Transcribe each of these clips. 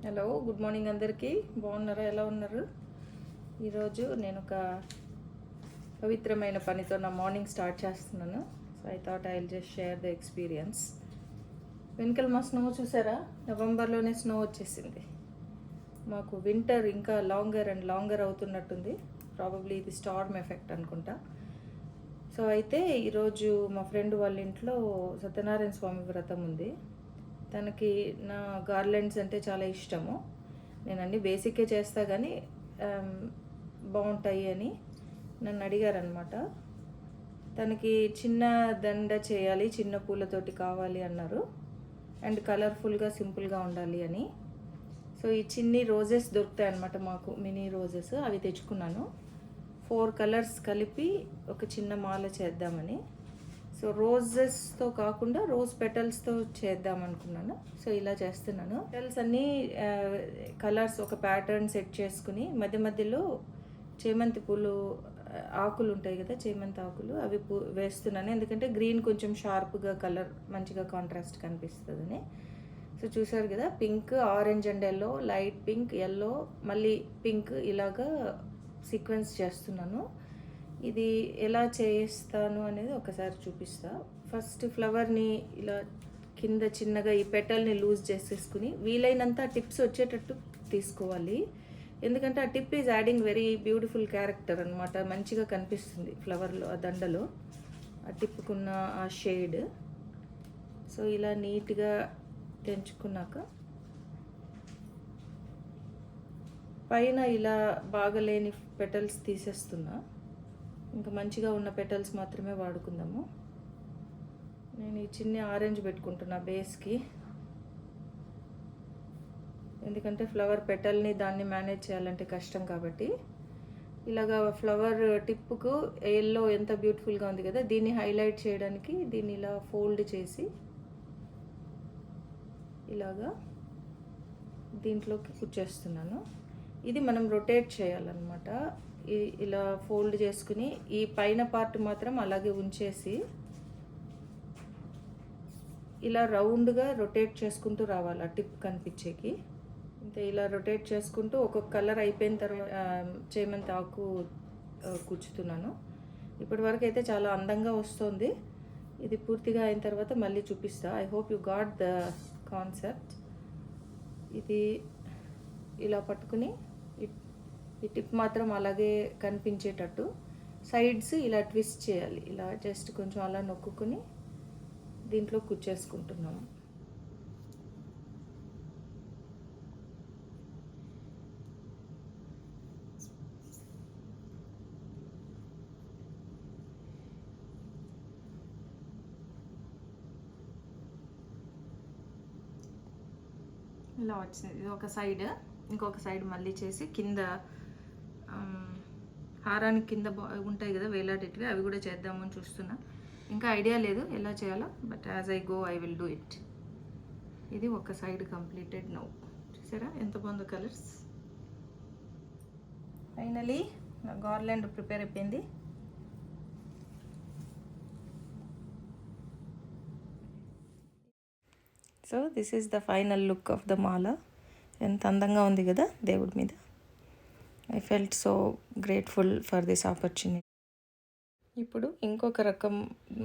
Hello, good morning అందరికీ. బాగున్నారా? ఎలా ఉన్నారు? ఈరోజు నేను ఒక పవిత్రమైన పనితో నా మార్నింగ్ స్టార్ట్ చేస్తున్నాను. So I thought I will just share the experience. వెనకాల మా స్నో చూసారా? నవంబర్లోనే స్నో వచ్చేసింది. మాకు వింటర్ ఇంకా లాంగర్ అండ్ లాంగర్ అవుతున్నట్టుంది. ప్రాబబ్లీ ఇది స్టార్మ్ ఎఫెక్ట్ అనుకుంటా. సో అయితే ఈరోజు మా ఫ్రెండ్ వాళ్ళ ఇంట్లో సత్యనారాయణ స్వామి వ్రతం ఉంది. తనకి నా గార్లెండ్స్ అంటే చాలా ఇష్టము. నేను అన్నీ బేసిక్కే చేస్తా కానీ బాగుంటాయి అని నన్ను అడిగారనమాట. తనకి చిన్న దండ చేయాలి, చిన్న పూలతోటి కావాలి అన్నారు, అండ్ కలర్ఫుల్గా సింపుల్గా ఉండాలి అని. సో ఈ చిన్ని రోజెస్ దొరుకుతాయి అన్నమాట మాకు, మినీ రోజెస్. అవి తెచ్చుకున్నాను. 4 కలర్స్ కలిపి ఒక చిన్న మాల చేద్దామని. సో రోజెస్తో కాకుండా రోజ్ పెటల్స్తో చేద్దాం అనుకున్నాను. సో ఇలా చేస్తున్నాను. పెటల్స్ అన్నీ కలర్స్ ఒక ప్యాటర్న్ సెట్ చేసుకుని మధ్య మధ్యలో చేమంతి పూలు ఆకులు ఉంటాయి కదా, చేమంతి ఆకులు, అవి వేస్తున్నాను. ఎందుకంటే గ్రీన్ కొంచెం షార్ప్గా కలర్ మంచిగా కాంట్రాస్ట్ కనిపిస్తుందని. సో చూసారు కదా, pink, orange and yellow, light pink, yellow, మళ్ళీ పింక్, ఇలాగా సీక్వెన్స్ చేస్తున్నాను. ఇది ఎలా చేస్తాను అనేది ఒకసారి చూపిస్తా. ఫస్ట్ ఫ్లవర్ని ఇలా కింద చిన్నగా ఈ పెటల్ని లూజ్ చేసేసుకుని వీలైనంత టిప్స్ వచ్చేటట్టు తీసుకోవాలి. ఎందుకంటే ఆ tip is adding very beautiful character అనమాట. మంచిగా కనిపిస్తుంది ఫ్లవర్లో, ఆ దండలో ఆ టిప్పుకున్న ఆ షేడ్. సో ఇలా నీట్గా తెంచుకున్నాక పైన ఇలా బాగలేని పెటల్స్ తీసేస్తున్నా. ఇంకా మంచిగా ఉన్న పెటల్స్ మాత్రమే వాడుకుందాము. నేను ఈ చిన్న ఆరెంజ్ పెట్టుకుంటున్నా బేస్కి, ఎందుకంటే ఫ్లవర్ పెటల్ని దాన్ని మేనేజ్ చేయాలంటే కష్టం కాబట్టి. ఇలాగా ఫ్లవర్ టిప్కు ఎల్లో ఎంత బ్యూటిఫుల్గా ఉంది కదా, దీన్ని హైలైట్ చేయడానికి దీన్ని ఇలా ఫోల్డ్ చేసి ఇలాగా దీంట్లోకి కుచ్చేస్తున్నాను. ఇది మనం రొటేట్ చేయాలన్నమాట. ఇలా ఫోల్డ్ చేసుకుని ఈ పైన పార్ట్ మాత్రం అలాగే ఉంచేసి ఇలా రౌండ్గా రొటేట్ చేసుకుంటూ రావాలి ఆ టిప్ కనిపించేకి. ఇంతే, ఇలా రొటేట్ చేసుకుంటూ ఒక్కొక్క కలర్ అయిపోయిన తర్వాత చేమంతి ఆకు కూర్చుతున్నాను. ఇప్పటి వరకు అయితే చాలా అందంగా వస్తుంది. ఇది పూర్తిగా అయిన తర్వాత మళ్ళీ చూపిస్తా. I hope you got the concept. ఇది ఇలా పట్టుకుని ఈ టిప్ మాత్రం అలాగే కనిపించేటట్టు సైడ్స్ ఇలా ట్విస్ట్ చేయాలి. ఇలా జస్ట్ కొంచెం అలా నొక్కుని దీంట్లో కుచ్చేసుకుంటున్నాము. ఇలా వచ్చింది. ఇది ఒక సైడ్, ఇంకొక సైడ్ మళ్ళీ చేసి కింద హారానికి కింద ఉంటాయి కదా వేలాడేటివి, అవి కూడా చేద్దామని చూస్తున్నా. ఇంకా ఐడియా లేదు ఎలా చేయాలో, but as I go I will do it. ఇది ఒక సైడ్ కంప్లీటెడ్ నౌ. చూసారా ఎంత బాగుందో కలర్స్. ఫైనలీ నా గార్లాండ్ ప్రిపేర్ అయిపోయింది. So this is the final look of the మాల. ఎంత అందంగా ఉంది కదా దేవుడి మీద. I felt so grateful for this opportunity. ఇప్పుడు ఇంకొక రకం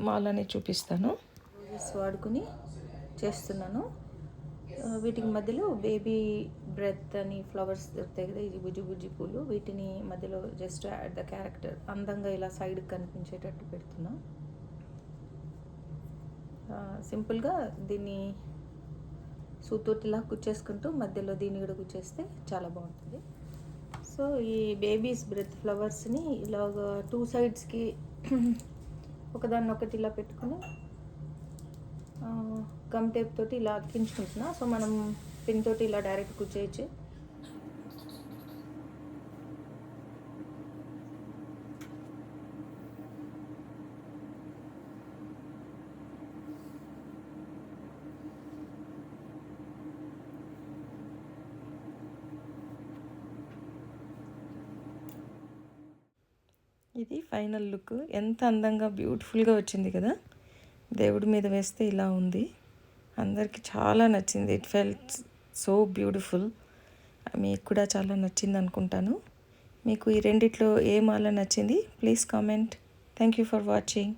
మాలని చూపిస్తాను. రోజెస్ వాడుకుని చేస్తున్నాను. వీటికి మధ్యలో బేబీ బ్రెత్ అని ఫ్లవర్స్ దొరుకుతాయి కదా, ఇది బుజ్జి బుజ్జి పూలు. వీటిని మధ్యలో జస్ట్ యాడ్ ద క్యారెక్టర్, అందంగా ఇలా సైడ్కి కనిపించేటట్టు పెడుతున్నా. సింపుల్గా దీన్ని సూతోటిలా కుచ్చేసుకుంటూ మధ్యలో దీన్ని కూడా కుచ్చేస్తే చాలా బాగుంటుంది. సో ఈ బేబీస్ బ్రెత్ ఫ్లవర్స్ని ఇలాగ 2 సైడ్స్కి ఒకదాన్ని ఒకటి ఇలా పెట్టుకుని గమ్ టేప్ తోటి ఇలా అతికించుకుంటున్నా. సో మనం పిన్ తోటి ఇలా డైరెక్ట్ కుచ్చేయచ్చు. ఇది ఫైనల్ లుక్. ఎంత అందంగా బ్యూటిఫుల్గా వచ్చింది కదా. దేవుడి మీద వేస్తే ఇలా ఉంది. అందరికీ చాలా నచ్చింది. It felt so beautiful. మీకు కూడా చాలా నచ్చింది అనుకుంటాను. మీకు ఈ రెండిట్లో ఏ మాల నచ్చింది please comment. Thank you for watching.